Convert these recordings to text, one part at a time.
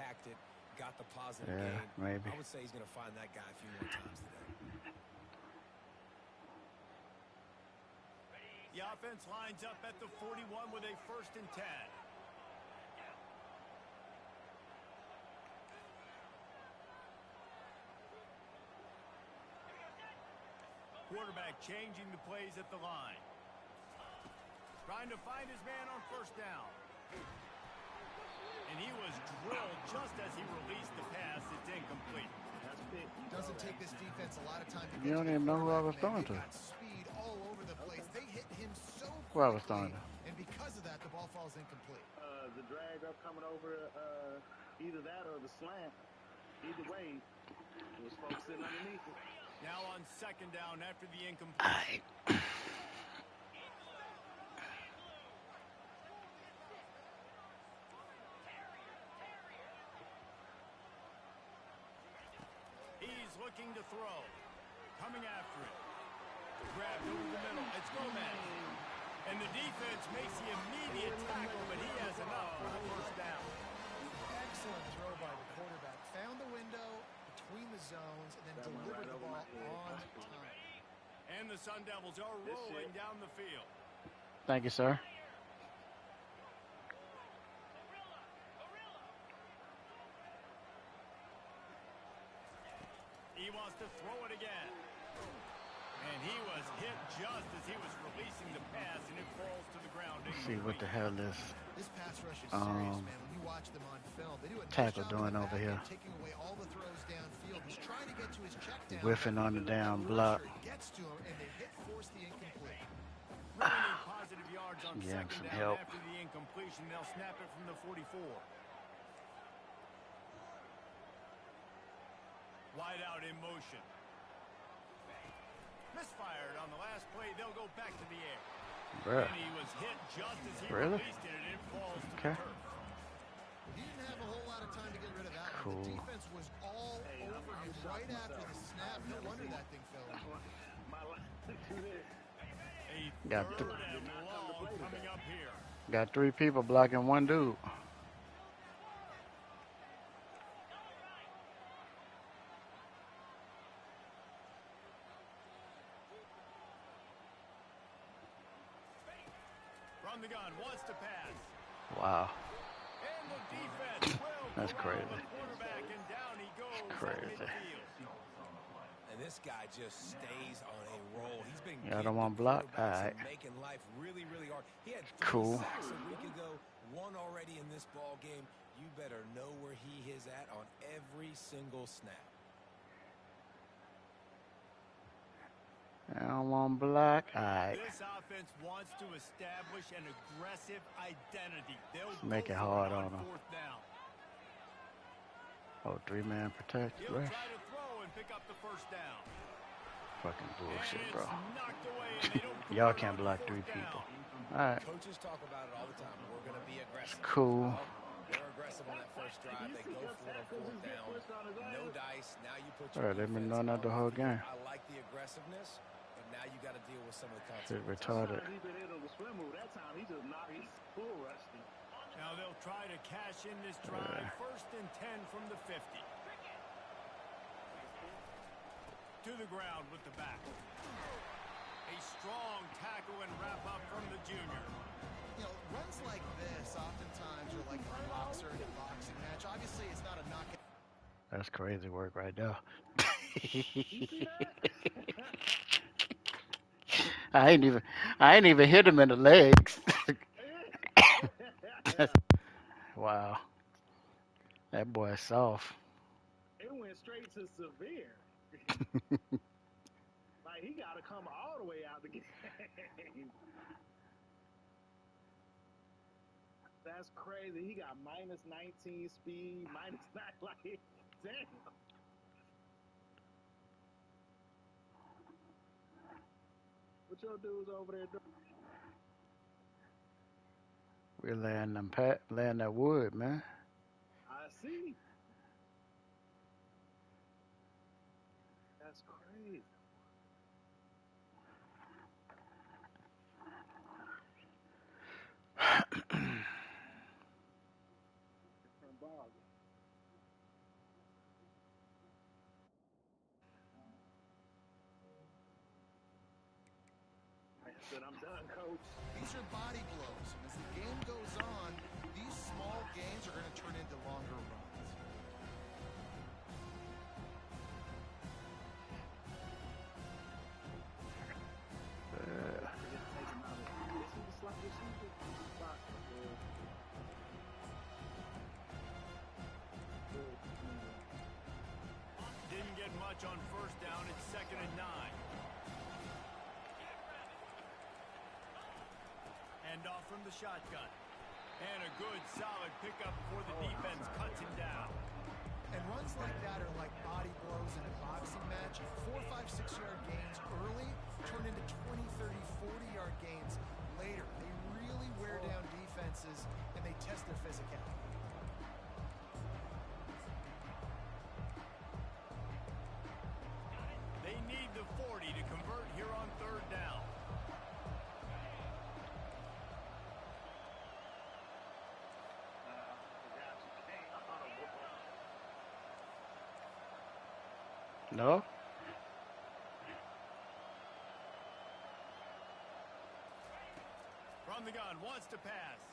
attacked it, got the positive Yeah, gain. maybe. I would say he's going to find that guy a few more times today. The offense lines up at the 41 with a 1st and 10. Quarterback changing the plays at the line. Trying to find his man on 1st down. And he was drilled just as he released the pass. It's incomplete. Doesn't take this defense a lot of time to get You don't even know who I was throwing to. got speed all over the place. They hit him so Who I was throwing quickly, to. and because of that, the ball falls incomplete. The drag up coming over either that or the slant. Either way, it was folks sitting underneath it. Now on 2nd down after the incomplete. He's looking to throw. Coming after it. Grabbed over the middle. It's Gomez. And the defense makes the immediate tackle, but he has enough for the 1st down. Excellent throw by the quarterback. Found the window between the zones and then delivered the ball on time. And the Sun Devils are rolling down the field. Thank you, sir. He wants to throw it again. And he was hit just as he was releasing the pass, and it falls to the ground. Let's see what the hell This pass rush is serious, man. When you watch them on film, they do a nice tackle job doing in the over back here. end, taking away all the throws downfield. He's trying to get to his check down. Whiffing on the down block. Gets to him, and they force the incomplete. Really need positive yards on Yeah, 2nd some down help. after the incompletion. They'll snap it from the 44. Wide out in motion. Misfired on the last play. They'll go back to the air. Bruh. And he was hit just as he Really? released it, and it falls to Okay. the turf. He didn't have a whole lot of time to get rid of that one. Cool. The defense was all over him right after the snap. No wonder that thing fell. A Got 3rd and long coming up here. Got 3 people blocking 1 dude. From the gun, wants to pass. Wow. And the defense will That's corral crazy. the quarterback, and down he goes at Crazy. midfield. And this guy just stays on a roll. He's been Y'all don't want block? Alright. making life really, really hard. He had 3 Cool. sacks a week ago, 1 already in this ball game. You better know where he is at on every single snap. I don't want block. Alright. This offense wants to establish an aggressive identity. They'll Make go it for hard it on 'em. 4th down. Oh, 3-man protect. He'll Ref. try to throw and pick up the 1st down. Fucking bullshit, And bro. it's knocked away, and they don't Y'all convert can't on block 4th 3 down. people. Alright. Coaches talk about it all the time. We're going to be aggressive. Cool. Well, they're aggressive on that first drive. They go for it on 4th down. No dice. Now you put your Alright, they've been defense doing that the on whole field. game. I like the aggressiveness, but now you got to deal with some of the Shit consequences. retarded. He been in on the swim move. That time he just knocked. He's full rusty. Now they'll try to cash in this drive. 1st and 10 from the 50. To the ground with the back. A strong tackle and wrap up from the junior. You know, runs like this oftentimes are like a boxer in a boxing match. Obviously, it's not a knockout. That's crazy work right there. I ain't even hit him in the legs. Wow. That boy is soft. It went straight to severe. Like he got to come all the way out the game. That's crazy. He got minus 19 speed, minus 9. Like, damn. What your dudes over there doing? We're laying that wood, man. I see. That's crazy. Different ball game. coach. These are body blows. And as the game goes on, these small gains are going to turn into longer runs. Didn't get much on first down. It's 2nd and 9. Hand off from the shotgun. And a good, solid pickup before the defense cuts him down. And runs like that are like body blows in a boxing match. 4, 5, 6-yard gains early turn into 20, 30, 40-yard gains later. They really wear down defenses, and they test their physicality. They need the 40 to convert here on 3rd down. No? From the gun, wants to pass.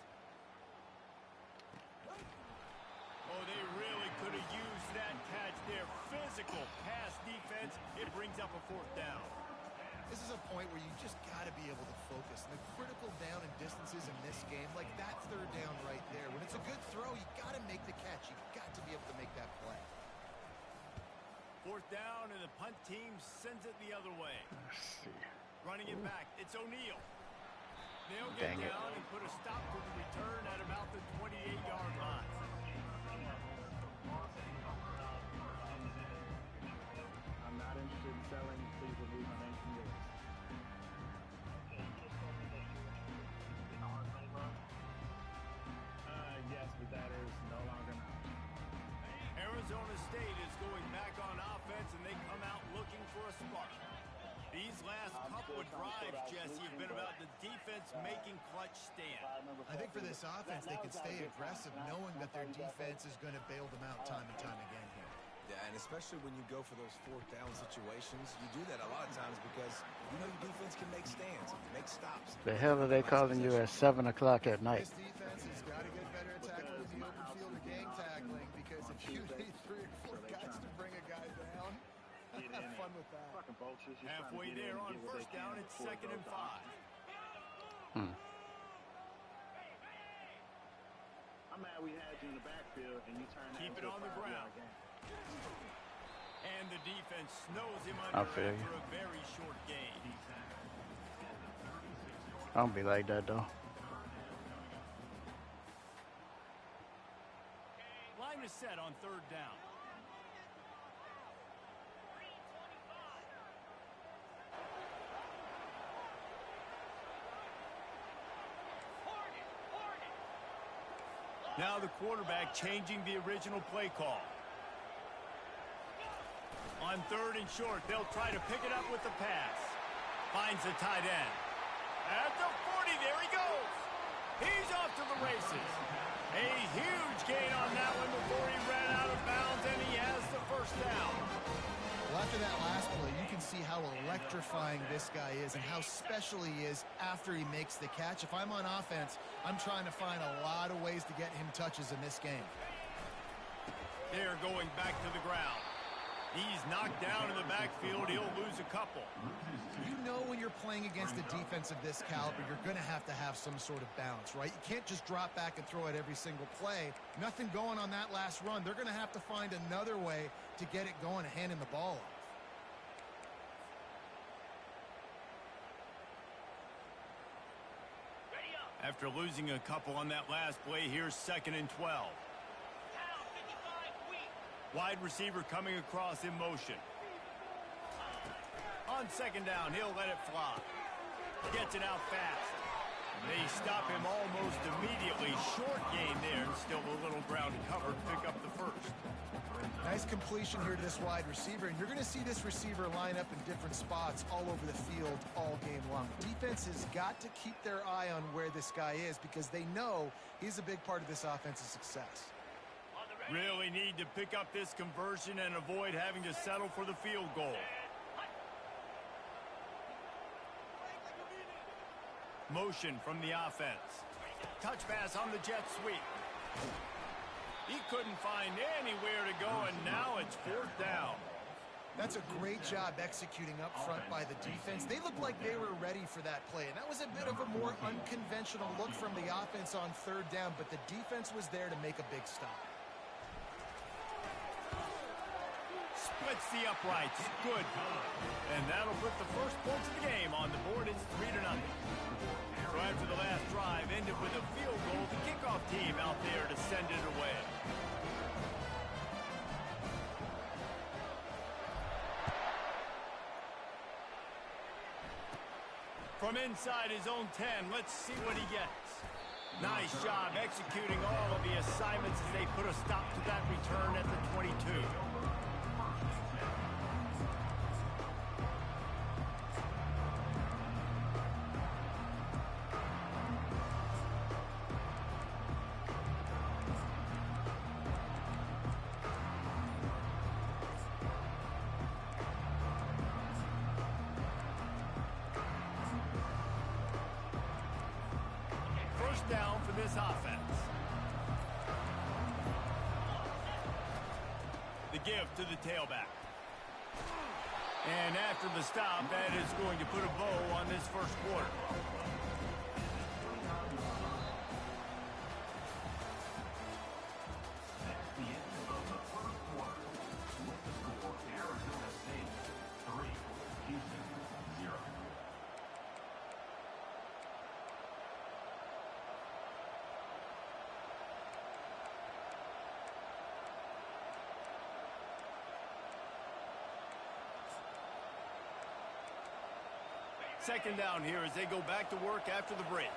Oh, they really could have used that catch there. Physical pass defense. It brings up a 4th down. This is a point where you just got to be able to focus. And the critical down and distances in this game, like that 3rd down right there. When it's a good throw, you got to make the catch. You got to be able to make that play. 4th down, and the punt team sends it the other way. Let's see. Running it back, it's O'Neal. They'll Dang get it. down and put a stop to the return at about the 28-yard line. I'm not interested in selling. Please remove my name from your list. Yes, but that is no longer an option. Arizona State is going back on offense, and they come out looking for a spark. These last couple of drives, Jesse, have been about the defense making clutch stand. I think for this offense, they can stay aggressive knowing that their defense is going to bail them out time and time again here. Yeah, and especially when you go for those 4th down situations, you do that a lot of times because you know your defense can make stands, make stops. The hell are they calling you at 7 o'clock at night? This defense has got to get better at tackling in the open field or gang tackling, because if you need 3 or 4 guys to bring a guy down, have fun with that. Fucking vultures. Just Halfway trying to get there in on and get what 1st they down, can it's before it 2nd and goes 5. to offense. I'm mad we had you in the backfield and you turned Keep that it into on the a 5-yard ground. game. And the defense snows him I under feel after you. a very short gain. I don't be like that, though. Line is set on 3rd down. Now the quarterback changing the original play call. On 3rd and short, they'll try to pick it up with the pass. Finds the tight end. At the 40, there he goes. He's off to the races. A huge gain on that one before he ran out of bounds, and he has the 1st down. Well, after that last play, you can see how electrifying this guy is and how special he is after he makes the catch. If I'm on offense, I'm trying to find a lot of ways to get him touches in this game. They're going back to the ground. He's knocked down in the backfield. He'll lose a couple. You know when you're playing against a defense of this caliber, you're going to have some sort of balance, right? You can't just drop back and throw it every single play. Nothing going on that last run. They're going to have to find another way to get it going and handing the ball off. After losing a couple on that last play, here's 2nd and 12. Wide receiver coming across in motion. On 2nd down, he'll let it fly. Gets it out fast. They stop him almost immediately. Short gain there, and still a little ground covered. Pick up the 1st. Nice completion here to this wide receiver, and you're going to see this receiver line up in different spots all over the field all game long. Defense has got to keep their eye on where this guy is because they know he's a big part of this offense's success. Really need to pick up this conversion and avoid having to settle for the field goal. Motion from the offense. Touch pass on the jet sweep. He couldn't find anywhere to go, and now it's 4th down. That's a great job executing up front by the defense. They looked like they were ready for that play, and that was a bit of a more unconventional look from the offense on 3rd down, but the defense was there to make a big stop. Splits the uprights. Good. And that'll put the first points of the game on the board. It's 3-0. So after the last drive ended with a field goal, the kickoff team out there to send it away. From inside his own 10, let's see what he gets. Nice job executing all of the assignments as they put a stop to that return at the 22. Down for this offense. The give to the tailback. And after the stop, that is going to put a bow on this first quarter. Second down here as they go back to work after the break.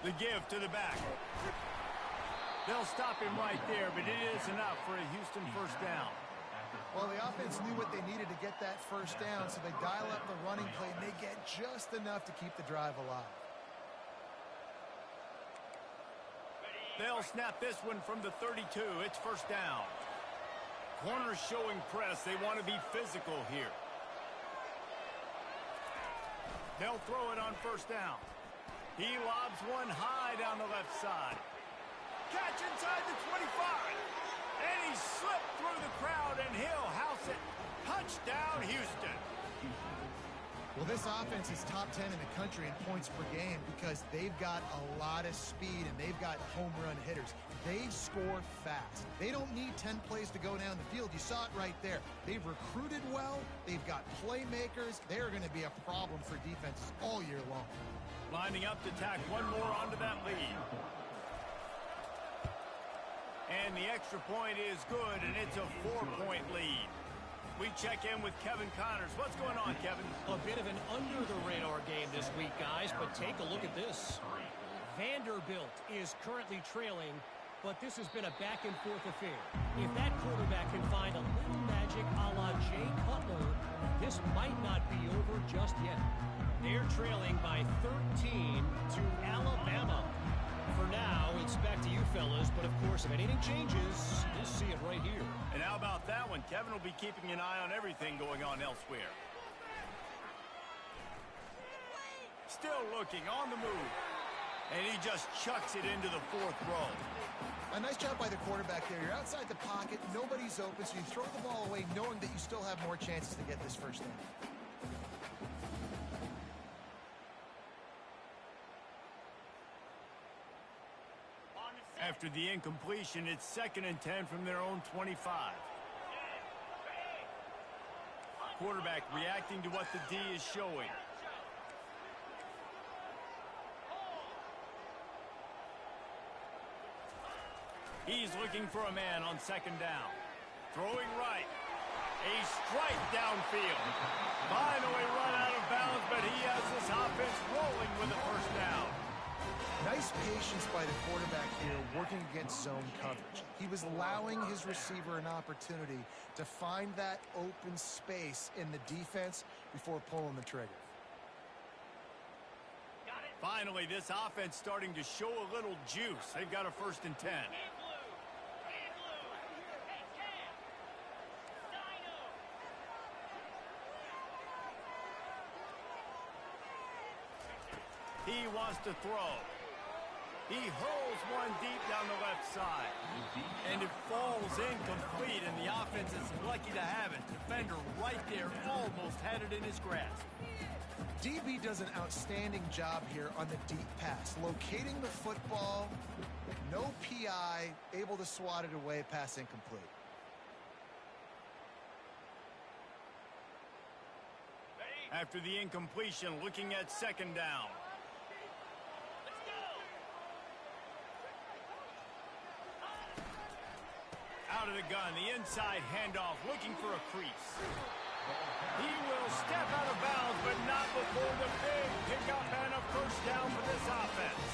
The give to the back. They'll stop him right there, but it is enough for a Houston first down. Well, the offense knew what they needed to get that first down, so they dial up the running play, and they get just enough to keep the drive alive. They'll snap this one from the 32. It's first down. Corners showing press. They want to be physical here. They'll throw it on first down. He lobs one high down the left side. Catch inside the 25. And he slipped through the crowd, and he'll house it. Touchdown, Houston. Well, this offense is top 10 in the country in points per game because they've got a lot of speed and they've got home run hitters. They score fast. They don't need 10 plays to go down the field. You saw it right there. They've recruited well. They've got playmakers. They're going to be a problem for defenses all year long. Lining up to tack one more onto that lead. And the extra point is good, and it's a 4-point lead. We check in with Kevin Connors. What's going on, Kevin? A bit of an under-the-radar game this week, guys, but take a look at this. Vanderbilt is currently trailing, but this has been a back-and-forth affair. If that quarterback can find a little magic a la Jay Cutler, this might not be over just yet. They're trailing by 13 to Alabama. For now, it's back to you fellas, but of course, if anything changes, you'll see it right here. And how about that one? Kevin will be keeping an eye on everything going on elsewhere. Still looking on the move. And he just chucks it into the 4th row. A nice job by the quarterback there. You're outside the pocket, nobody's open, so you throw the ball away knowing that you still have more chances to get this first down. After the incompletion, it's 2nd and 10 from their own 25. Quarterback reacting to what the D is showing. He's looking for a man on 2nd down. Throwing right. A strike downfield. Finally run out of bounds, but he has this offense rolling with a first down. Nice patience by the quarterback here working against zone coverage. He was allowing his receiver an opportunity to find that open space in the defense before pulling the trigger. Finally, this offense starting to show a little juice. They've got a 1st and 10. He wants to throw. He hurls one deep down the left side. And it falls incomplete, and the offense is lucky to have it. Defender right there almost had it in his grasp. DB does an outstanding job here on the deep pass, locating the football, no PI, able to swat it away, pass incomplete. After the incompletion, looking at second down. Out of the gun, the inside handoff, looking for a crease. He will step out of bounds, but not before the big pickup and a first down for this offense.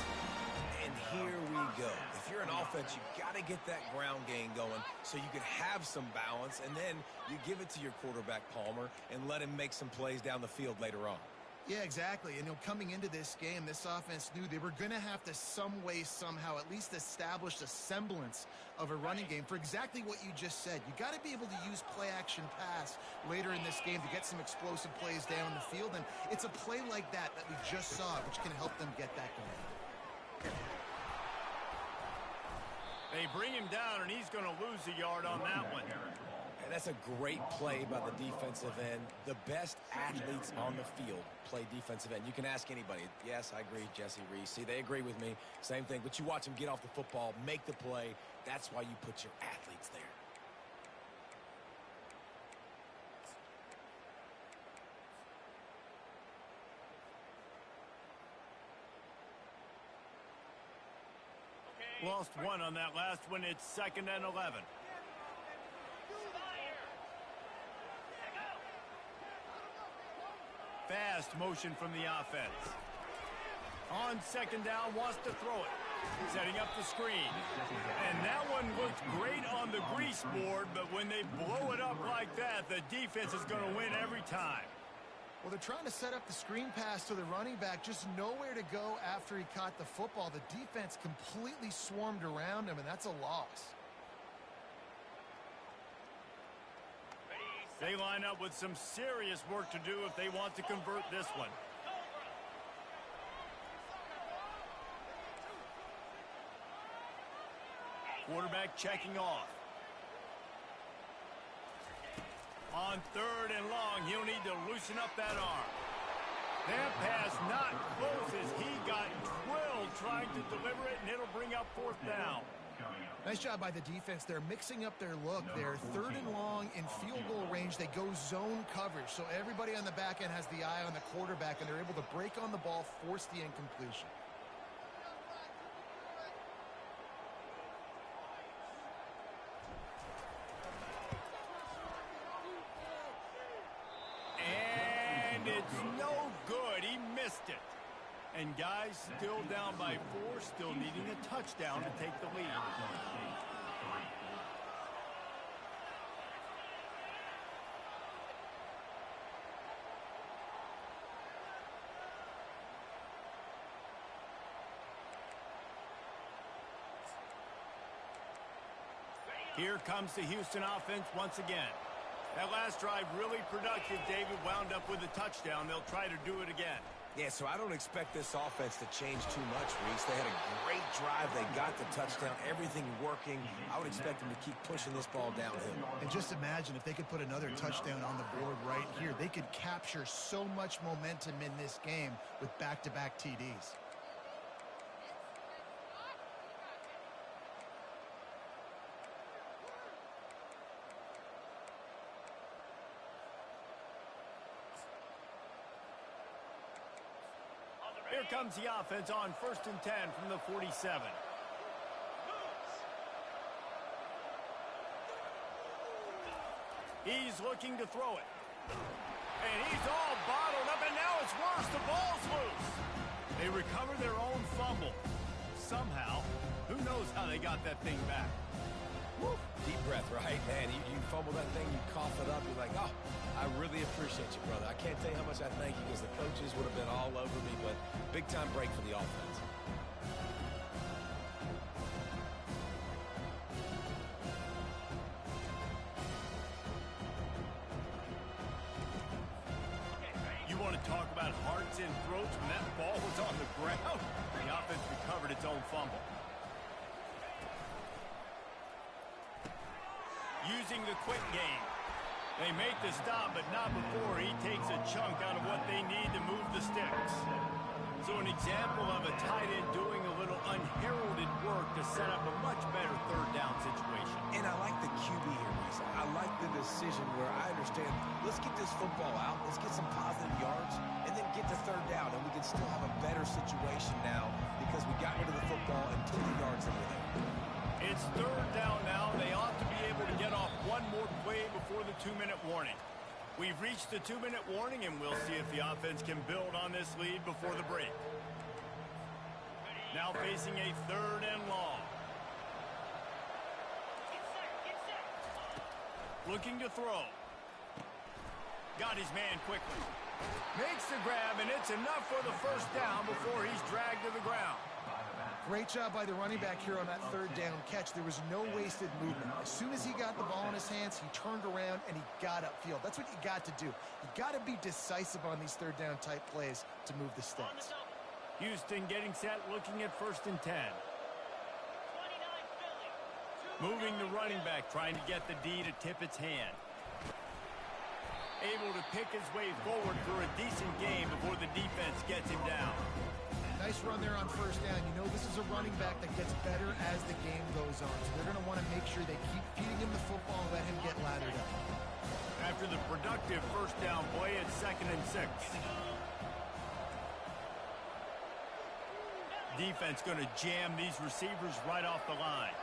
And here we go. If you're an offense, you got to get that ground game going so you can have some balance, and then you give it to your quarterback, Palmer, and let him make some plays down the field later on. Yeah, exactly. And coming into this game, this offense knew they were going to have to some way, somehow, at least establish a semblance of a running game for exactly what you just said. You got to be able to use play-action pass later in this game to get some explosive plays down the field. And it's a play like that we just saw, which can help them get that going. They bring him down, and he's going to lose a yard on that one. And that's a great play by the defensive end. The best athletes on the field play defensive end. You can ask anybody. Yes, I agree, Jesse Reese. See, they agree with me. Same thing. But you watch them get off the football, make the play. That's why you put your athletes there. Lost one on that last one. It's 2nd and 11. Fast motion from the offense. On 2nd down, wants to throw it. Setting up the screen. And that one looked great on the grease board, but when they blow it up like that, the defense is going to win every time. Well, they're trying to set up the screen pass to the running back, just nowhere to go after he caught the football. The defense completely swarmed around him, and that's a loss. They line up with some serious work to do if they want to convert this one. Quarterback checking off. On 3rd and long, he'll need to loosen up that arm. That pass not close as he got drilled trying to deliver it, and it'll bring up 4th down. Nice job by the defense. They're mixing up their look. They're 3rd and long in field goal range. They go zone coverage, so everybody on the back end has the eye on the quarterback, and they're able to break on the ball, force the incompletion. And it's no good. He missed it. And guys, still down by 4, still needing a touchdown to take the lead. Here comes the Houston offense once again. That last drive really productive. David wound up with a touchdown. They'll try to do it again. Yeah, so I don't expect this offense to change too much, Reese. They had a great drive. They got the touchdown. Everything working. I would expect them to keep pushing this ball downhill. And just imagine if they could put another touchdown on the board right here. They could capture so much momentum in this game with back-to-back TDs. Here comes the offense on 1st and 10 from the 47. He's looking to throw it. And he's all bottled up, and now it's worse. The ball's loose. They recover their own fumble. Somehow, who knows how they got that thing back. Woo. Deep breath, right? Man, you fumble that thing, you cough it up, you're like, oh, I really appreciate you, brother. I can't tell you how much I thank you because the coaches would have been all over me, but big-time break for the offense. You want to talk about about hearts and throats when that ball was on the ground. The offense recovered its own fumble. Using the quick game. They make the stop, but not before he takes a chunk out of what they need to move the sticks. So an example of a tight end doing a little unheralded work to set up a much better third down situation. And I like the QB here, Reese. I like the decision where I understand, let's get this football out, let's get some positive yards, and then get to third down, and we can still have a better situation now because we got rid of the football and took the yards that were there. It's third down now. They ought to be able to get off one more play before the 2-minute warning. We've reached the 2-minute warning, and we'll see if the offense can build on this lead before the break. Now facing a 3rd and long. Looking to throw. Got his man quickly. Makes the grab, and it's enough for the first down before he's dragged to the ground. Great job by the running back here on that 3rd down catch. There was no wasted movement. As soon as he got the ball in his hands, he turned around and he got upfield. That's what you got to do. You got to be decisive on these 3rd down type plays to move the sticks. Houston getting set, looking at 1st and 10. Moving the running back, trying to get the D to tip its hand. Able to pick his way forward for a decent game before the defense gets him down. Nice run there on 1st down. You know this is a running back that gets better as the game goes on. So they're going to want to make sure they keep feeding him the football and let him get lathered up. After the productive 1st down play, it's 2nd and 6. Defense going to jam these receivers right off the line.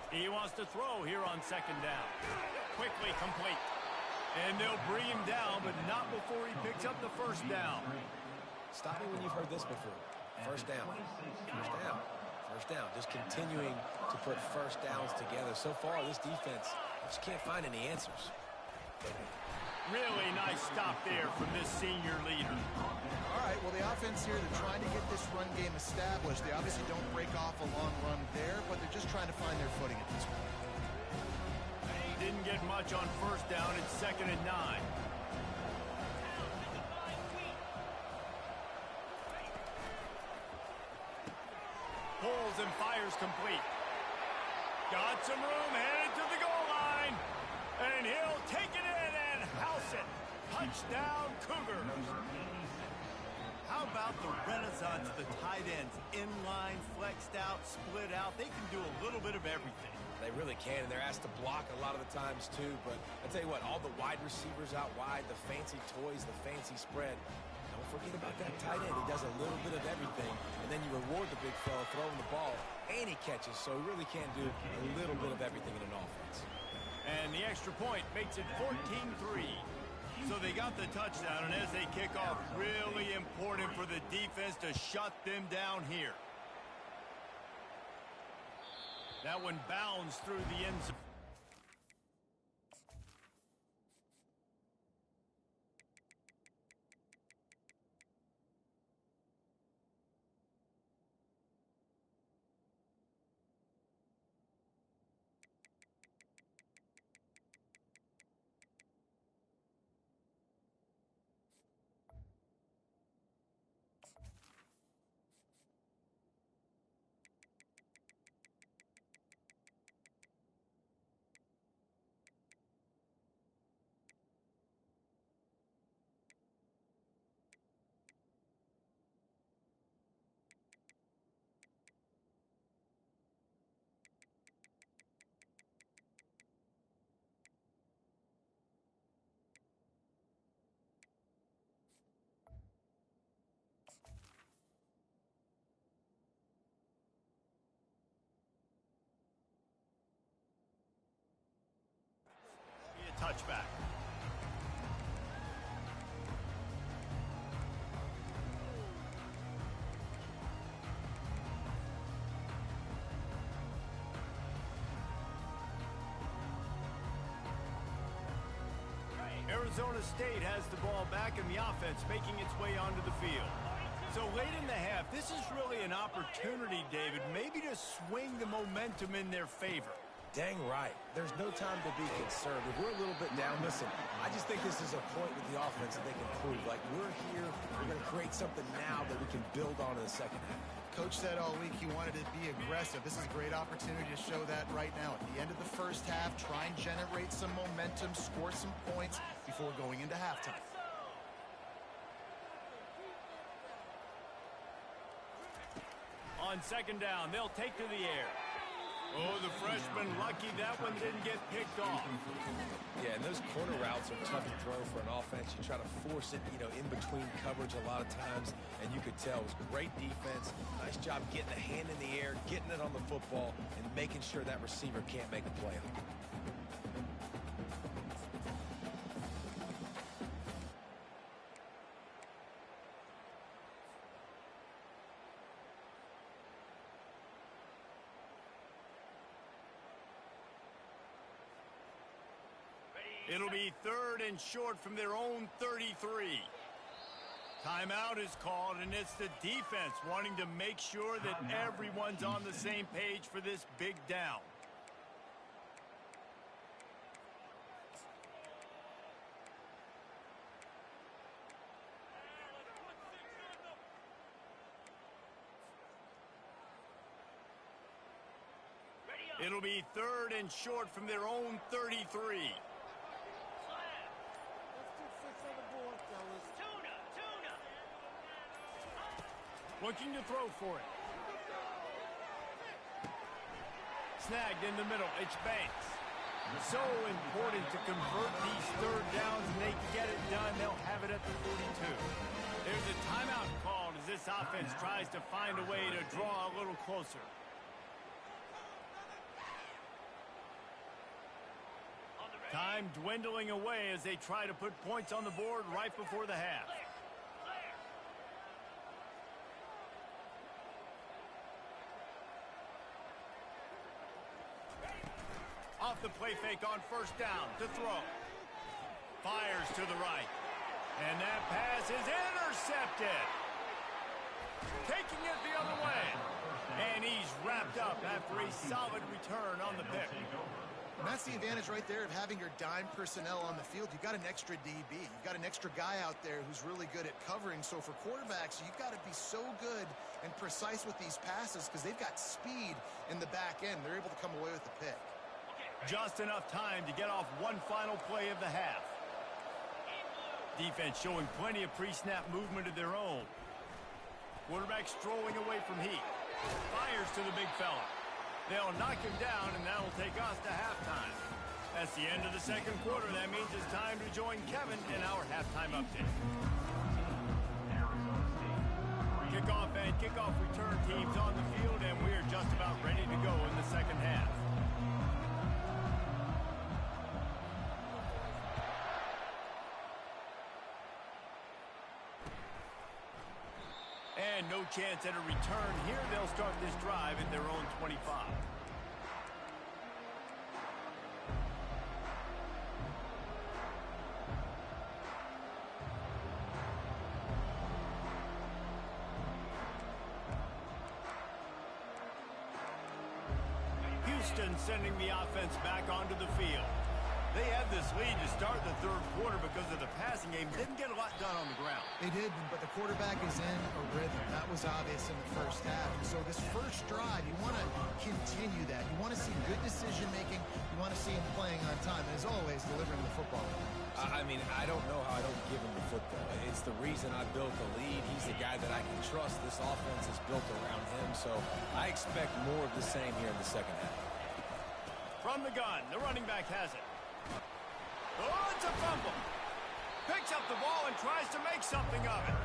He wants to throw here on 2nd down. Quickly complete. And they'll bring him down, but not before he picks up the 1st down. Stop me when you've heard this before. 1st down. 1st down. 1st down. Just continuing to put 1st downs together. So far, this defense just can't find any answers. Really nice stop there from this senior leader. All right, well, the offense here, they're trying to get this run game established. They obviously don't break off a long run there, but they're just trying to find their footing at this point. Didn't get much on 1st down. It's 2nd and 9. Pulls and fires complete. Got some room, headed to the goal line. And he'll take it in and house it. Touchdown, Cougars. How about the renaissance of the tight ends? Inline, flexed out, split out. They can do a little bit of everything. They really can, and they're asked to block a lot of the times, too. But I tell you what, all the wide receivers out wide, the fancy toys, the fancy spread, don't forget about that tight end. He does a little bit of everything, and then you reward the big fella throwing the ball, and he catches, so he really can do a little bit of everything in an offense. And the extra point makes it 14-3. So they got the touchdown, and as they kick off, really important for the defense to shut them down here. That one bounds through the end zone. Touchback. Arizona State has the ball back and the offense making its way onto the field. So late in the half, this is really an opportunity, David, maybe to swing the momentum in their favor. Dang right. There's no time to be concerned. If we're a little bit down, listen, I just think this is a point with the offense that they can prove. Like, we're here, we're going to create something now that we can build on in the second half. Coach said all week he wanted to be aggressive. This is a great opportunity to show that right now. At the end of the first half, try and generate some momentum, score some points before going into halftime. On second down, they'll take to the air. Oh, the freshman lucky that one didn't get picked off. Yeah, and those corner routes are tough to throw for an offense. You try to force it, in between coverage a lot of times, and you could tell it was great defense. Nice job getting a hand in the air, getting it on the football, and making sure that receiver can't make a play on it. It'll be 3rd and short from their own 33. Timeout is called, and it's the defense wanting to make sure that everyone's on the same page for this big down. It'll be 3rd and short from their own 33. Looking to throw for it. Snagged in the middle. It's Banks. So important to convert these 3rd downs, and they get it done. They'll have it at the 42. There's a timeout called as this offense tries to find a way to draw a little closer. Time dwindling away as they try to put points on the board right before the half. Off the play fake on first down to throw. Fires to the right. And that pass is intercepted. Taking it the other way. And he's wrapped up after a solid return on the pick. And that's the advantage right there of having your dime personnel on the field. You've got an extra DB. You've got an extra guy out there who's really good at covering. So for quarterbacks, you've got to be so good and precise with these passes because they've got speed in the back end. They're able to come away with the pick. Just enough time to get off one final play of the half. Defense showing plenty of pre-snap movement of their own. Quarterback strolling away from heat. Fires to the big fella. They'll knock him down, and that'll take us to halftime. That's the end of the second quarter. That means it's time to join Kevin in our halftime update. Kickoff and kickoff return teams on the field, and we're just about ready to go in the second half. And no chance at a return here. They'll start this drive at their own 25. Houston sending the offense back onto the field. They had this lead to start the third quarter because of the passing game. Didn't get a lot done on the ground. They did, but the quarterback is in a rhythm. That was obvious in the first half. And so this first drive, you want to continue that. You want to see good decision-making. You want to see him playing on time. And as always, delivering the football. I don't know how I don't give him the football. It's the reason I built the lead. He's the guy that I can trust. This offense is built around him. So I expect more of the same here in the second half. From the gun, the running back has it. Oh, it's a fumble. Picks up the ball and tries to make something of it.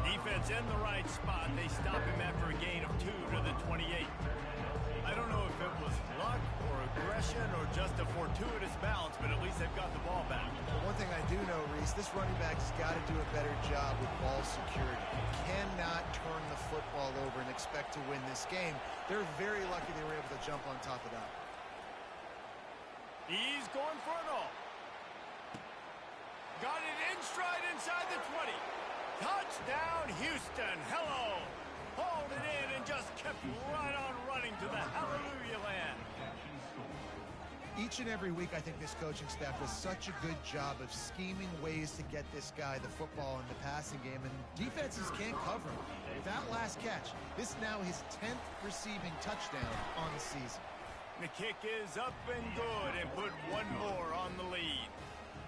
Defense in the right spot. They stop him after a gain of 2 to the 28. I don't know if it was luck or aggression or just a fortuitous bounce, but at least they've got the ball back. One thing I do know, Reese, this running back has got to do a better job with ball security. Cannot turn the football over and expect to win this game. They're very lucky they were able to jump on top of that. He's going for it all. Got it in stride inside the 20. Touchdown, Houston. Hello. Hauled it in and just kept right on running to the hallelujah land. Each and every week, I think this coaching staff does such a good job of scheming ways to get this guy the football in the passing game, and defenses can't cover him. With that last catch, this is now his 10th receiving touchdown on the season. The kick is up and good and put one more on the lead.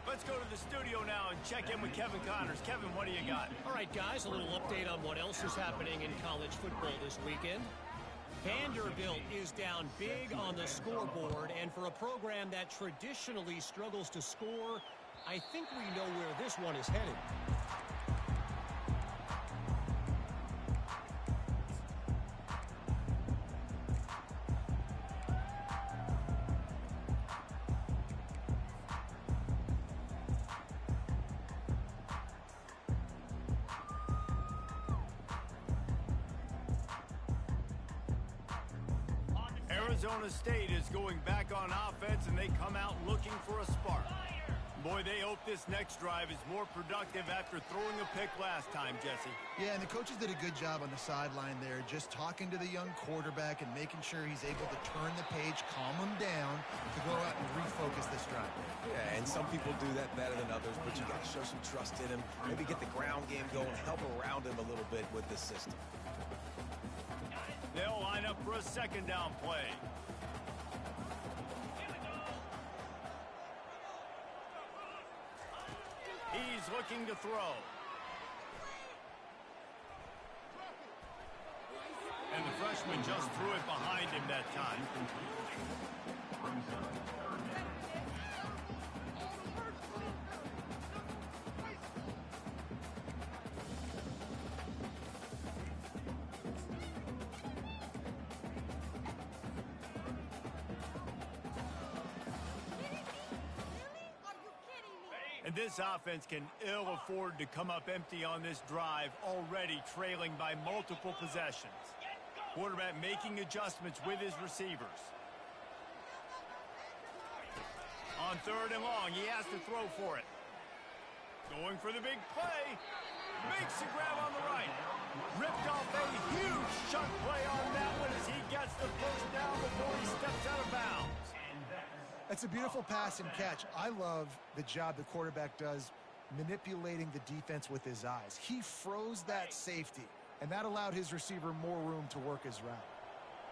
Let's go to the studio now and check in with Kevin Connors. Kevin, what do you got? All right, guys, a little update on what else is happening in college football this weekend. Vanderbilt is down big on the scoreboard, and for a program that traditionally struggles to score, I think we know where this one is headed. Arizona State is going back on offense, and they come out looking for a spark. Boy, they hope this next drive is more productive after throwing a pick last time, Jesse. Yeah, and the coaches did a good job on the sideline there, just talking to the young quarterback and making sure he's able to turn the page, calm him down to go out and refocus this drive. Yeah, and some people do that better than others, but you got to show some trust in him. Maybe get the ground game going, help around him a little bit with this system. They'll line up for a second down play. He's looking to throw. And the freshman just threw it behind him that time. And this offense can ill afford to come up empty on this drive, already trailing by multiple possessions. Quarterback making adjustments with his receivers. On third and long, he has to throw for it. Going for the big play. Makes the grab on the right. Ripped off a huge chunk play on that one as he gets the first down before he steps out of bounds. It's a beautiful pass and catch. I love the job the quarterback does manipulating the defense with his eyes. He froze that safety, and that allowed his receiver more room to work his route.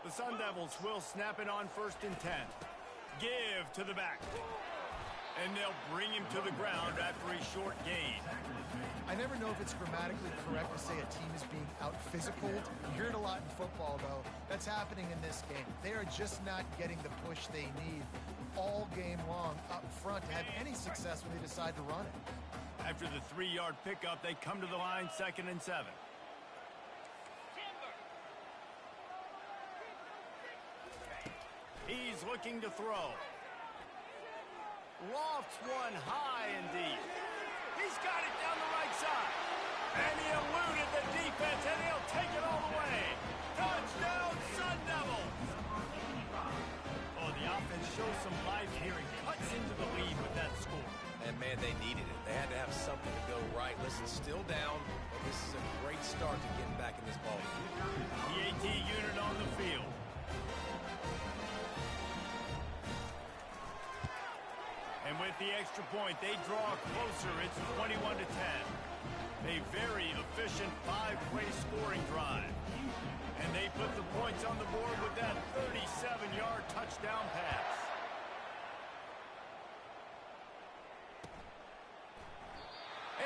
The Sun Devils will snap it on 1st and 10. Give to the back. And they'll bring him to the ground after a short gain. I never know if it's grammatically correct to say a team is being out-physicaled. You hear it a lot in football, though. That's happening in this game. They are just not getting the push they need all game long up front to have any success when they decide to run it. After the 3-yard pickup, they come to the line 2nd and 7. He's looking to throw. Lofts one high and deep. He's got it down the right side. And he eluded the defense, and he'll take it all the way. Touchdown, Sun Devils! Oh, the offense shows some life here and cuts into the lead with that score. And, man, they needed it. They had to have something to go right. Listen, still down, but this is a great start to getting back in this ball game. The AT unit on the field. And with the extra point, they draw closer. It's 21 to 10. A very efficient 5-play scoring drive. And they put the points on the board with that 37-yard touchdown pass.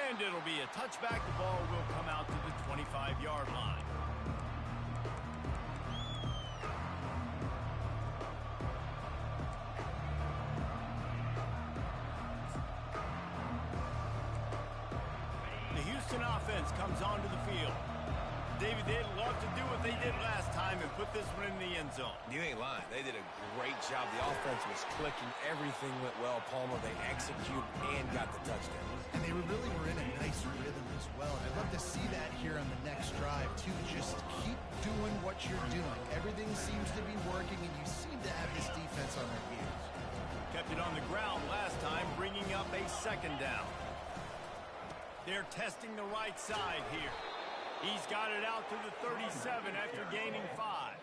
And it'll be a touchback. The ball will come out to the 25-yard line. The Houston offense comes onto the field. David, they'd love to do what they did last time and put this one in the end zone. You ain't lying. They did a great job. The offense was clicking. Everything went well, Palmer. They executed and got the touchdown. And they really were in a nice rhythm as well. And I'd love to see that here on the next drive, too. Just keep doing what you're doing. Everything seems to be working, and you seem to have this defense on their heels. Kept it on the ground last time, bringing up a 2nd down. They're testing the right side here. He's got it out to the 37 after gaining 5.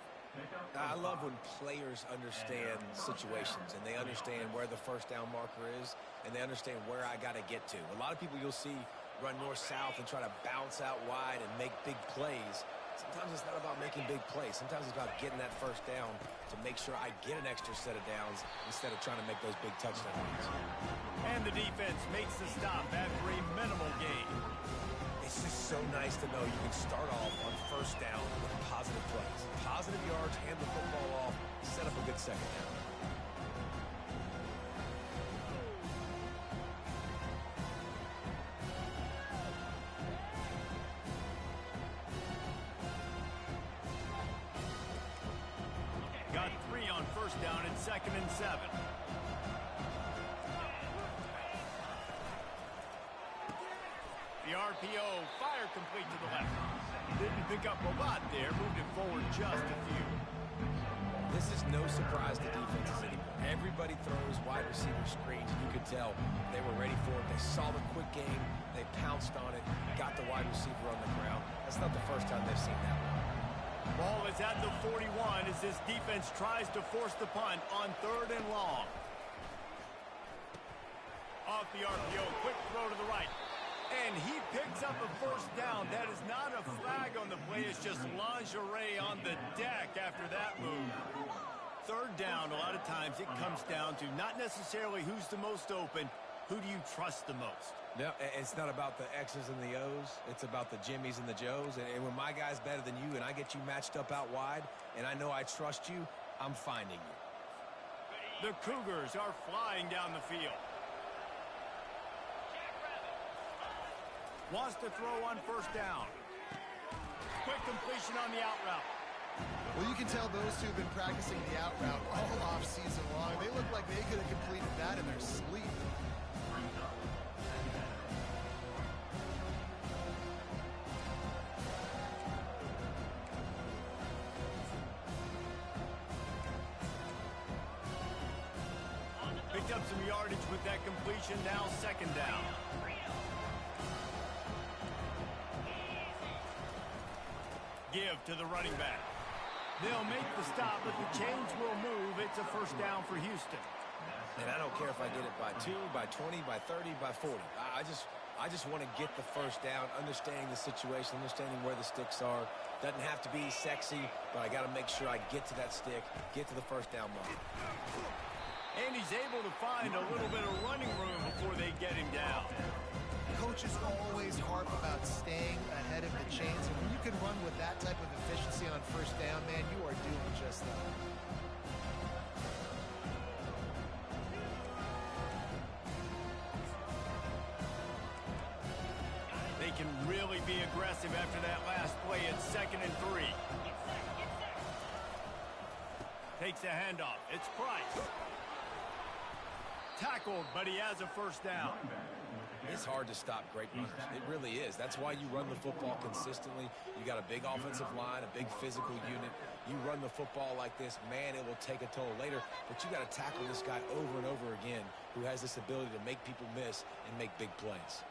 I love when players understand situations and they understand where the first down marker is and they understand where I got to get to. A lot of people you'll see run north-south and try to bounce out wide and make big plays. Sometimes it's not about making big plays. Sometimes it's about getting that first down to make sure I get an extra set of downs instead of trying to make those big touchdowns. And the defense makes the stop after a minimal gain. It's just so nice to know you can start off on first down with positive plays. Positive yards, hand the football off, set up a good second down. Got 3 on first down and 2nd and 7. The RPO fire complete to the left. Didn't pick up a lot there. Moved it forward just a few. This is no surprise to defenses anymore. Everybody throws wide receiver screens, and you could tell they were ready for it. They saw the quick game. They pounced on it, got the wide receiver on the ground. That's not the first time they've seen that one. Ball is at the 41 as this defense tries to force the punt on 3rd and long. Off the RPO, quick throw to the right. And he picks up a first down. That is not a flag on the play. It's just lingerie on the deck after that move. 3rd down, a lot of times it comes down to not necessarily who's the most open, who do you trust the most? No, it's not about the X's and the O's. It's about the Jimmies and the Joes. And when my guy's better than you and I get you matched up out wide and I know I trust you, I'm finding you. The Cougars are flying down the field. Wants to throw on first down. Quick completion on the out route. Well, you can tell those two have been practicing the out route all off season long. They look like they could have completed that in their sleep. Picked up some yardage with that completion. Now 2nd down. Give to the running back. They'll make the stop, but the chains will move. It's a first down for Houston. And I don't care if I get it by 2, by 20, by 30, by 40. I just want to get the first down, understanding the situation, understanding where the sticks are. Doesn't have to be sexy, but I got to make sure I get to that stick, get to the first down mark. And he's able to find a little bit of running room before they get him down. Coaches always harp about staying ahead of the chains, and when you can run with that type of efficiency on first down, man, you are doing just that. They can really be aggressive after that last play. It's 2nd and 3. Takes a handoff. It's Price. Tackled, but he has a first down. It's hard to stop great runners. It really is. That's why you run the football consistently. You got a big offensive line, a big physical unit. You run the football like this, man, it will take a toll later. But you got to tackle this guy over and over again who has this ability to make people miss and make big plays.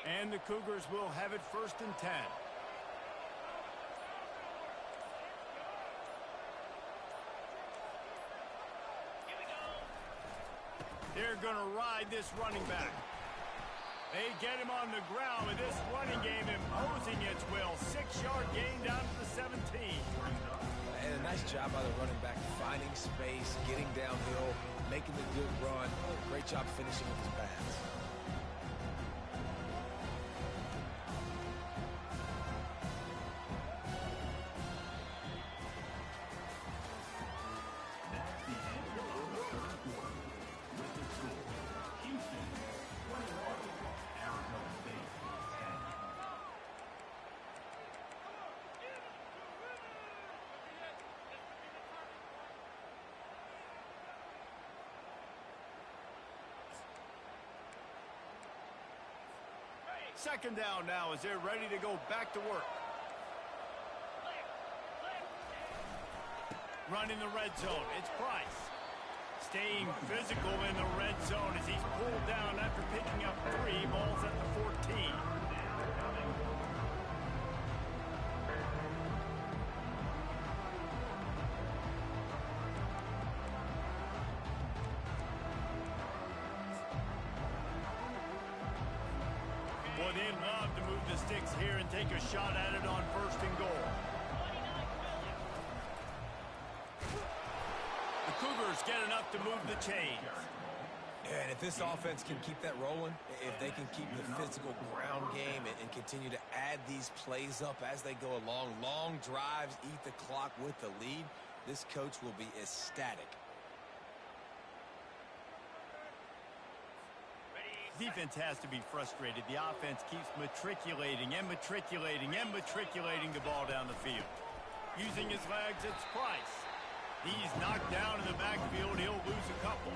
And the Cougars will have it 1st and 10. They're going to ride this running back. They get him on the ground with this running game imposing its will. 6-yard gain down to the 17. And a nice job by the running back, finding space, getting downhill, making the good run. Great job finishing with his pass. Second down now as they're ready to go back to work. Running the red zone, it's Price. Staying physical in the red zone as he's pulled down after picking up 3 balls at the 14. Well, they'd love to move the sticks here and take a shot at it on 1st and goal. The Cougars get enough to move the chains. And if this offense can keep that rolling, if they can keep the physical ground game and continue to add these plays up as they go along, long drives, eat the clock with the lead, this coach will be ecstatic. Defense has to be frustrated. The offense keeps matriculating and matriculating and matriculating the ball down the field. Using his legs, it's Price. He's knocked down in the backfield. He'll lose a couple.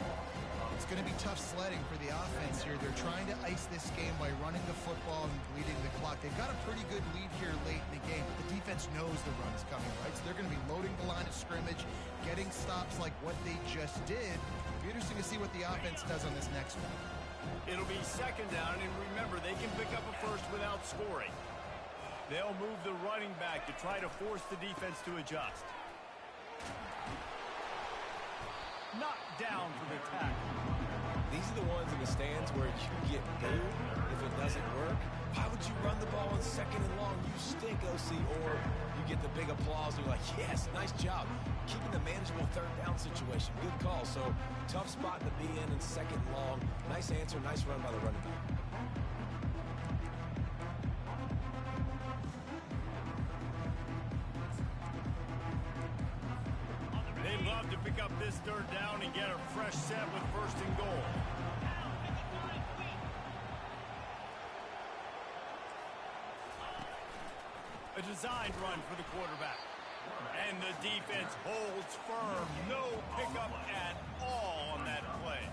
It's going to be tough sledding for the offense here. They're trying to ice this game by running the football and bleeding the clock. They've got a pretty good lead here late in the game, but the defense knows the run is coming, right? So they're going to be loading the line of scrimmage, getting stops like what they just did. It'll be interesting to see what the offense does on this next one. It'll be second down, and remember, they can pick up a first without scoring. They'll move the running back to try to force the defense to adjust. Knocked down for the tackle. These are the ones in the stands where you get booed if it doesn't work. Why would you run the ball on 2nd and long? You stink, OC. Or you get the big applause and you're like, yes, nice job. Keeping the manageable 3rd down situation. Good call. So tough spot to be in 2nd and long. Nice answer, nice run by the running back. They'd love to pick up this 3rd down and get a fresh set with 1st and goal. A designed run for the quarterback. And the defense holds firm. No pickup at all on that play.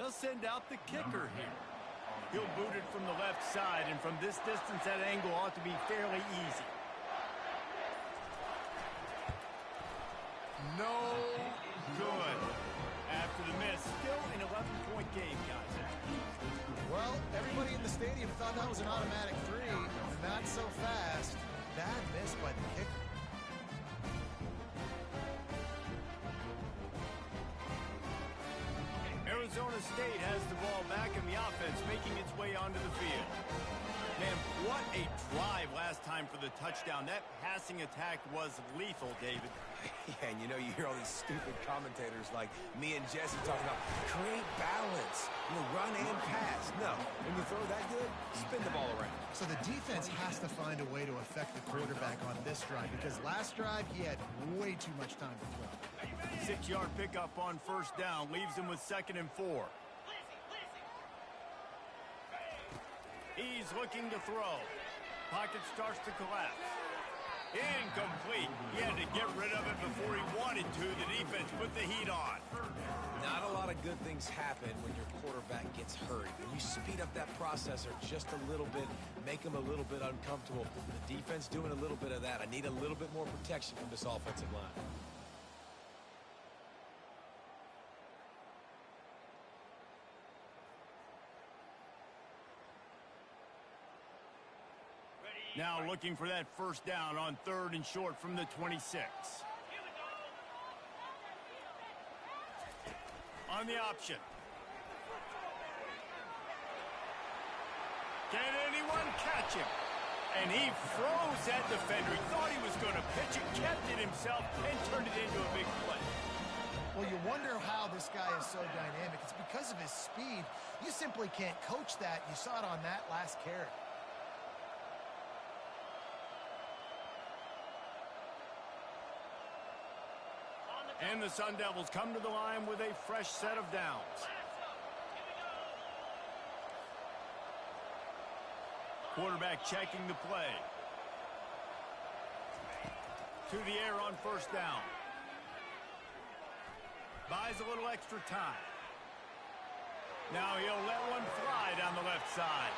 They'll send out the kicker here. He'll boot it from the left side, and from this distance, that angle ought to be fairly easy. No good. After the miss, still an 11-point game, guys. Well, everybody in the stadium thought that was an automatic 3. Not so fast. Bad miss by the kicker. Arizona State has the ball back in the offense, making its way onto the field. Man, what a drive last time for the touchdown. That passing attack was lethal, David. Yeah, and you know, you hear all these stupid commentators like me and Jesse talking about create balance, run and pass. No, when you throw that good, spin the ball around. So the defense has to find a way to affect the quarterback on this drive because last drive he had way too much time to throw. 6-yard pickup on 1st down leaves him with 2nd and 4. He's looking to throw. Pocket starts to collapse. Incomplete. He had to get rid of it before he wanted to. The defense put the heat on. Not a lot of good things happen when your quarterback gets hurried. When you speed up that processor just a little bit, make him a little bit uncomfortable. The defense doing a little bit of that. I need a little bit more protection from this offensive line. Now looking for that 1st down on 3rd and short from the 26. On the option. Can anyone catch him? And he froze that defender. He thought he was going to pitch it, kept it himself, and turned it into a big play. Well, you wonder how this guy is so dynamic. It's because of his speed. You simply can't coach that. You saw it on that last carry. And the Sun Devils come to the line with a fresh set of downs. Quarterback checking the play. To the air on first down. Buys a little extra time. Now he'll let one fly down the left side.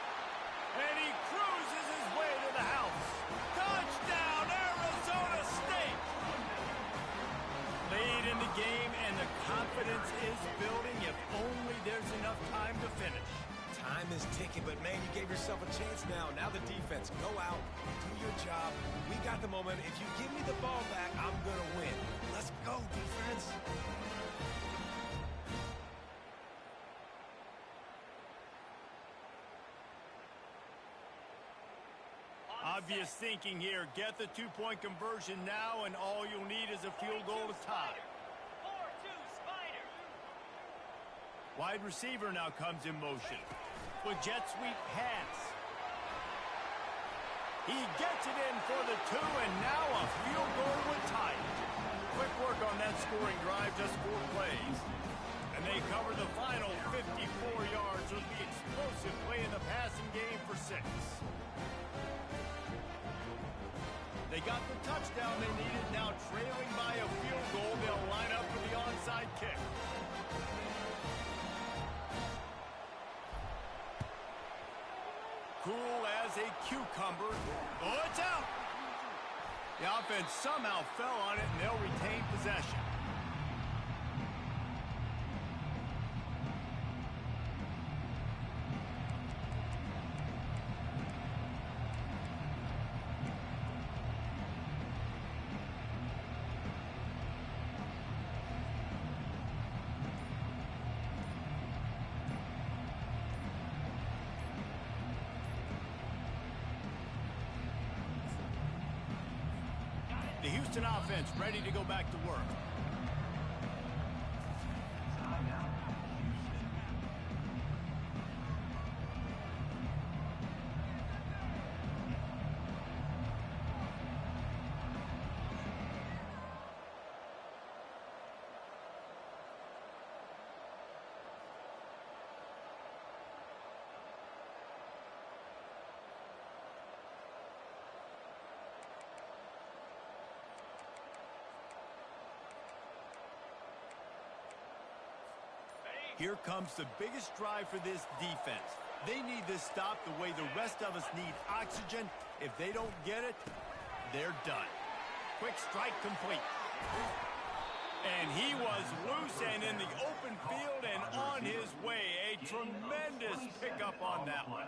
And he cruises his way to the house. Touchdown, Arizona State! Late in the game, and the confidence is building if only there's enough time to finish. Time is ticking, but man, you gave yourself a chance now. Now the defense, go out, do your job. We got the momentum. If you give me the ball back, I'm going to win. Let's go, defense. Obvious thinking here. Get the two-point conversion now, and all you'll need is a field goal to tie. 4-2 Spider. Wide receiver now comes in motion. With jet sweep pass. He gets it in for the 2, and now a field goal would tie it. Quick work on that scoring drive, just 4 plays. And they cover the final 54 yards with the explosive play in the passing game for 6. They got the touchdown they needed. Now trailing by a field goal, they'll line up for the onside kick. Cool as a cucumber. Oh, it's out! The offense somehow fell on it, and they'll retain possession. The Houston offense ready to go back to work. Here comes the biggest drive for this defense. They need this stop the way the rest of us need oxygen. If they don't get it, they're done. Quick strike complete. And he was loose and in the open field and on his way. A tremendous pickup on that one.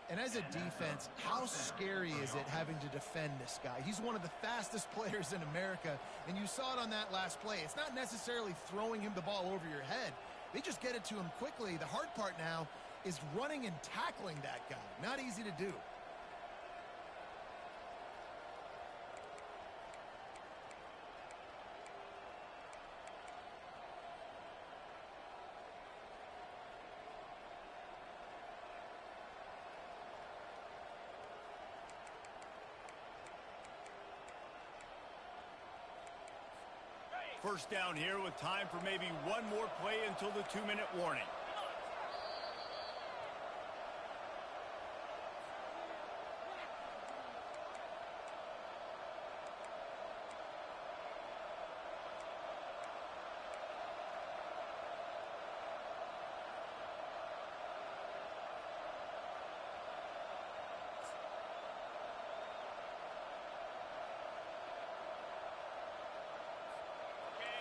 And as a defense, how scary is it having to defend this guy? He's one of the fastest players in America, and you saw it on that last play. It's not necessarily throwing him the ball over your head. They just get it to him quickly. The hard part now is running and tackling that guy. Not easy to do. First down here with time for maybe one more play until the 2-minute warning.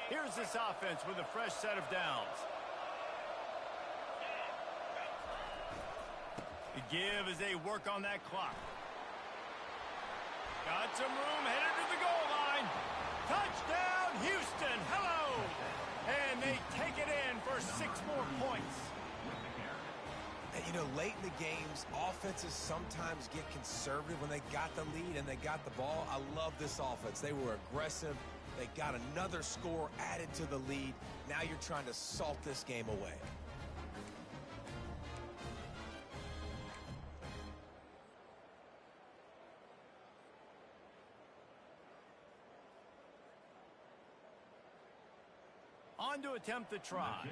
Here's this offense with a fresh set of downs. The give as they work on that clock. Got some room, headed to the goal line. Touchdown, Houston, hello! And they take it in for 6 more points. And, you know, late in the games, offenses sometimes get conservative when they got the lead and they got the ball. I love this offense. They were aggressive. They got another score added to the lead. Now you're trying to salt this game away. On to attempt the try.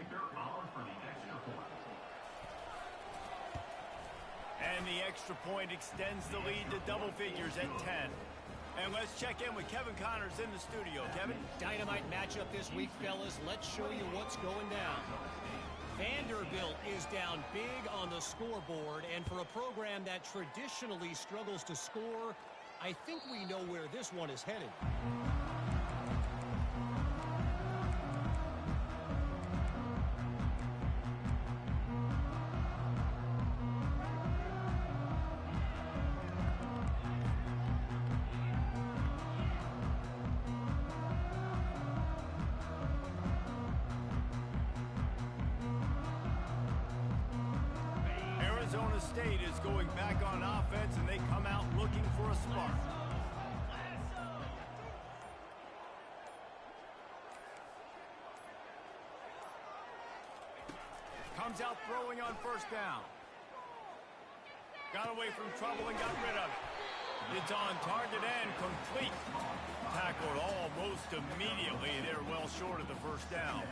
And the extra point extends the lead to double figures at 10. And let's check in with Kevin Connors in the studio. Kevin? Dynamite matchup this week, fellas. Let's show you what's going down. Vanderbilt is down big on the scoreboard, and for a program that traditionally struggles to score, I think we know where this one is headed. Arizona State is going back on offense, and they come out looking for a spark. Comes out throwing on first down. Got away from trouble and got rid of it. It's on target and complete. Tackled almost immediately. They're well short of the first down.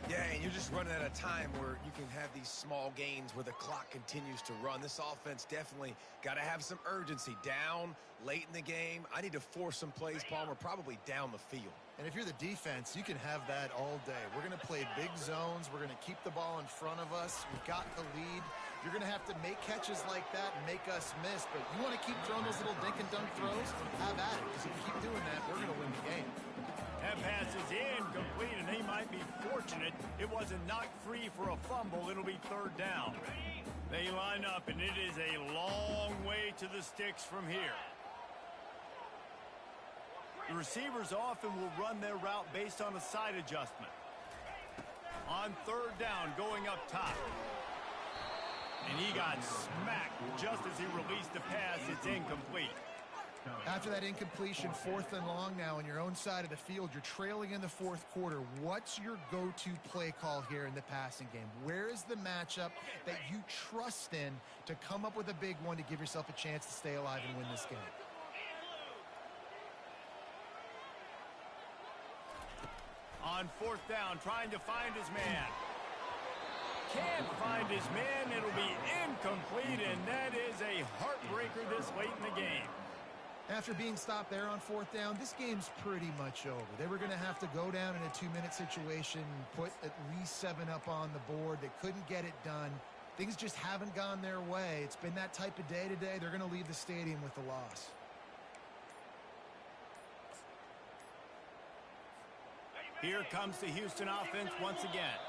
Yeah, and you're just running at a time where you can have these small gains where the clock continues to run. This offense definitely got to have some urgency. Down, late in the game. I need to force some plays, Palmer, probably down the field. And if you're the defense, you can have that all day. We're going to play big zones. We're going to keep the ball in front of us. We've got the lead. You're going to have to make catches like that and make us miss. But you want to keep throwing those little dink and dunk throws? Have at it. Because if you keep doing that, we're going to win the game. That pass is incomplete, and they might be fortunate it wasn't knocked free for a fumble. It'll be third down. They line up, and it is a long way to the sticks from here. The receivers often will run their route based on a side adjustment. On third down, going up top. And he got smacked just as he released the pass. It's incomplete. After that incompletion, 4th and long now on your own side of the field, you're trailing in the 4th quarter. What's your go-to play call here in the passing game? Where is the matchup that you trust in to come up with a big one to give yourself a chance to stay alive and win this game? On 4th down, trying to find his man. Can't find his man. It'll be incomplete, and that is a heartbreaker this late in the game. After being stopped there on 4th down, this game's pretty much over. They were going to have to go down in a 2-minute situation, put at least 7 up on the board. They couldn't get it done. Things just haven't gone their way. It's been that type of day today. They're going to leave the stadium with the loss. Here comes the Houston offense once again.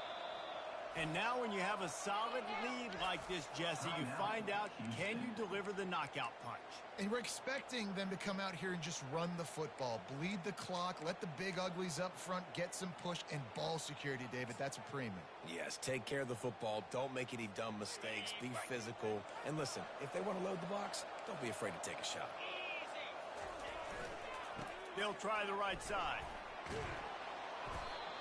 And now when you have a solid lead like this, Jesse, you find out, can you deliver the knockout punch? And we're expecting them to come out here and just run the football, bleed the clock, let the big uglies up front get some push, and ball security, David. That's a premium. Yes, take care of the football. Don't make any dumb mistakes. Be physical. And listen, if they want to load the box, don't be afraid to take a shot. They'll try the right side.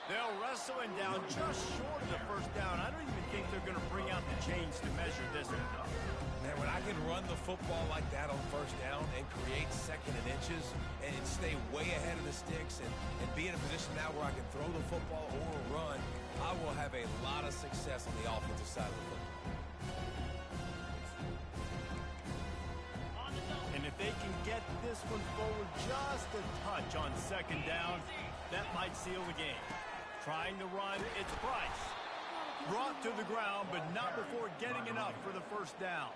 They'll wrestle him down just short of the first down. I don't even think they're going to bring out the chains to measure this one. Man, when I can run the football like that on first down and create 2nd and inches and stay way ahead of the sticks and be in a position now where I can throw the football or run, I will have a lot of success on the offensive side of the football. And if they can get this one forward just a touch on 2nd down, that might seal the game. Trying to run, it's Price. Brought to the ground, but not before getting enough for the first down.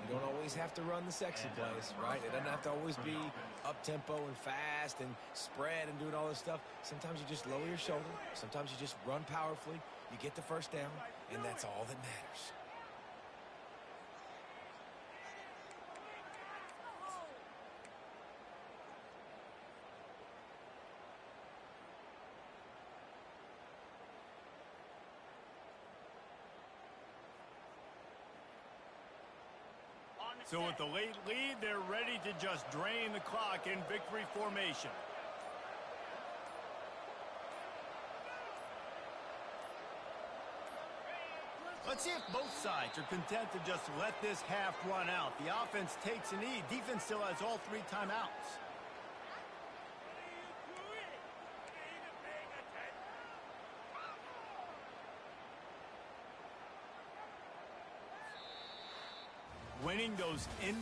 You don't always have to run the sexy plays, right? It doesn't have to always be up-tempo and fast and spread and doing all this stuff. Sometimes you just lower your shoulder. Sometimes you just run powerfully. You get the first down, and that's all that matters. So with the late lead, they're ready to just drain the clock in victory formation. Let's see if both sides are content to just let this half run out. The offense takes a knee. Defense still has all 3 timeouts. Winning those in